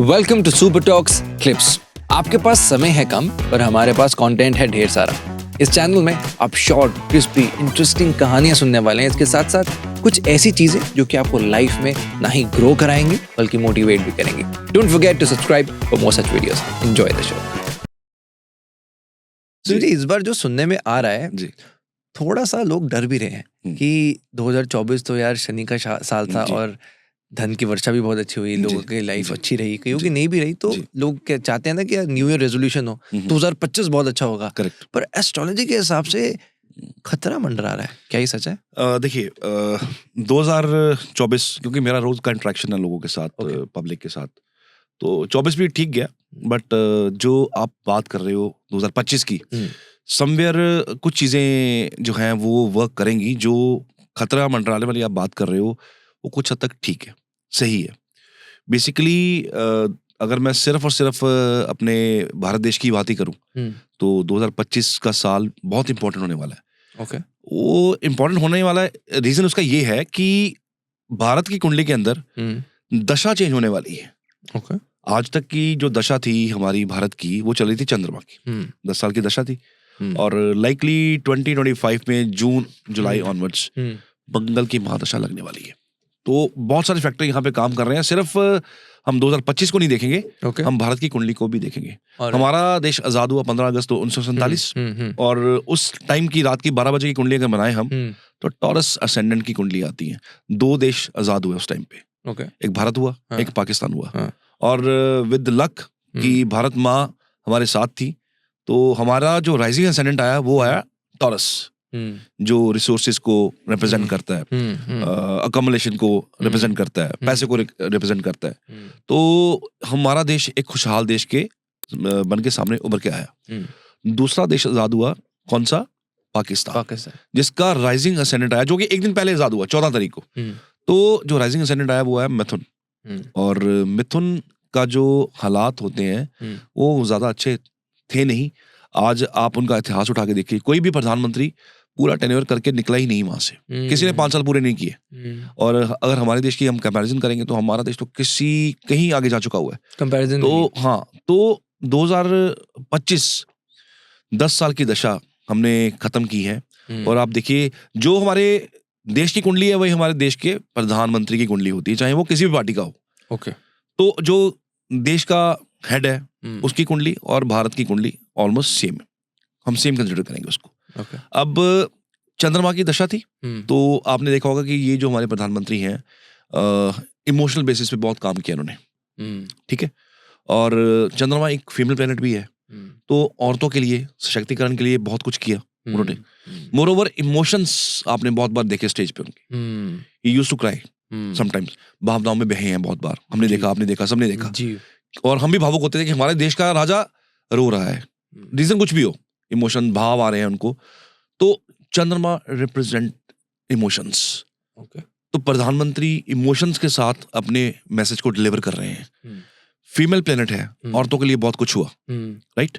Welcome to Super Talks clips. आपके पास समय है कम पर हमारे पास कंटेंट है ढेर सारा। इस चैनल में आप शॉर्ट, क्रिस्पी, इंटरेस्टिंग कहानियां सुनने वाले हैं। इसके साथ साथ कुछ ऐसी चीजें जो कि आपको लाइफ में ना ही ग्रो कराएंगे बल्कि मोटिवेट भी करेंगे। Don't forget to subscribe for more such videos. Enjoy the show. जी, इस बार जो सुनने में आ रहा है जी थोड़ा सा लोग डर भी रहे हैं कि 2024 तो यार शनि का साल था जी। और धन की वर्षा भी बहुत अच्छी हुई, लोगों जी, की लाइफ जी, अच्छी रही, कईयों जी, की नहीं भी रही। तो जी। लोग क्या चाहते हैं ना कि यार न्यू ईयर रेजोल्यूशन हो, 2025 बहुत अच्छा होगा। करेक्ट। पर एस्ट्रोलॉजी के हिसाब से खतरा मंडरा रहा है, क्या ये सच है? देखिए 2024 क्योंकि मेरा रोज का इंटरेक्शन है लोगों के साथ, Okay. पब्लिक के साथ, तो 24 भी ठीक गया। बट जो आप बात कर रहे हो 2025 की, समवेयर कुछ चीजें जो हैं वो वर्क करेंगी। जो खतरा मंडराने वाली आप बात कर रहे हो वो कुछ हद तक ठीक है, सही है। बेसिकली अगर मैं सिर्फ और सिर्फ अपने भारत देश की बात ही करूं तो 2025 का साल बहुत इंपॉर्टेंट होने वाला है। ओके। वो इम्पोर्टेंट होने वाला रीजन उसका ये है कि भारत की कुंडली के अंदर दशा चेंज होने वाली है। ओके। आज तक की जो दशा थी हमारी भारत की वो चल रही थी चंद्रमा की, 10 साल की दशा थी। और लाइकली 2025 में जून जुलाई ऑनवर्ड्स मंगल की महादशा लगने वाली है। तो बहुत सारे फैक्टर यहाँ पे काम कर रहे हैं। सिर्फ हम 2025 को नहीं देखेंगे, ओके। हम भारत की कुंडली को भी देखेंगे। और हमारा देश आजाद हुआ 15 अगस्त 1947 और उस टाइम की रात की 12 बजे की कुंडली अगर बनाए हम तो टॉरस असेंडेंट की कुंडली आती है। 2 देश आजाद हुए उस टाइम पे, ओके। एक भारत हुआ, हाँ। एक पाकिस्तान हुआ। हाँ। और विद लक कि भारत माँ हमारे साथ थी तो हमारा जो राइजिंग असेंडेंट आया वो आया टॉरस, जो रिसोर्सेज को रिप्रेजेंट करता है, अकोमोडेशन को रिप्रेजेंट करता है, पैसे को रिप्रेजेंट करता है। तो हमारा देश एक खुशहाल देश के बन के सामने उभर के आया। दूसरा देश आजाद हुआ, कौन सा? पाकिस्तान, जिसका राइजिंग असेंडेंट आया जो कि एक दिन पहले आजाद हुआ 14 तारीख को। तो जो राइजिंग असेंडेंट आया वो आया मिथुन। और मिथुन का जो हालात होते हैं वो ज्यादा अच्छे थे नहीं। आज आप उनका इतिहास उठा के देखिए, कोई भी प्रधानमंत्री पूरा टेन्योर करके निकला ही नहीं वहां से। किसी ने 5 साल पूरे नहीं किए। और अगर हमारे देश की हम कंपैरिजन करेंगे तो हमारा देश तो कहीं आगे जा चुका हुआ है कंपैरिजन। तो हाँ, तो 2025 10 साल की दशा हमने खत्म की है। और आप देखिए जो हमारे देश की कुंडली है वही हमारे देश के प्रधानमंत्री की कुंडली होती है, चाहे वो किसी भी पार्टी का हो। ओके। तो जो देश का हेड है उसकी कुंडली और भारत की कुंडली ऑलमोस्ट सेम है, हम सेम कंसिडर करेंगे उसको। ओके। अब चंद्रमा की दशा थी तो आपने देखा होगा कि ये जो हमारे प्रधानमंत्री हैं इमोशनल बेसिस पे बहुत काम किया उन्होंने, ठीक है। और चंद्रमा एक फीमेल प्लेनेट भी है तो औरतों के लिए सशक्तिकरण के लिए बहुत कुछ किया उन्होंने। मोरोवर इमोशंस आपने बहुत बार देखे स्टेज पे उनके, he used to cry sometimes, भावनाओं में बहे हैं बहुत बार। हमने देखा, आपने देखा, सबने देखा जी। और हम भी भावुक होते थे कि हमारे देश का राजा रो रहा है। रीजन कुछ भी हो, इमोशन भाव आ रहे हैं उनको। तो चंद्रमा रिप्रेजेंट इमोशंस। ओके। तो प्रधानमंत्री इमोशंस के साथ अपने मैसेज को डिलीवर कर रहे हैं। फीमेल प्लेनेट है, औरतों के लिए बहुत कुछ हुआ, राइट।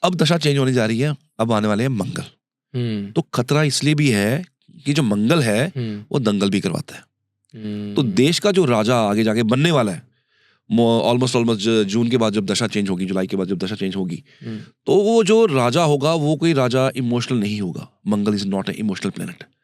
अब दशा चेंज होने जा रही है, अब आने वाले हैं मंगल। तो खतरा इसलिए भी है कि जो मंगल है वो दंगल भी करवाता है। तो देश का जो राजा आगे जाके बनने वाला है, ऑलमोस्ट जून के बाद जब दशा चेंज होगी, जुलाई के बाद जब दशा चेंज होगी, तो वो जो राजा होगा वो कोई राजा इमोशनल नहीं होगा। Mangal is not a emotional planet.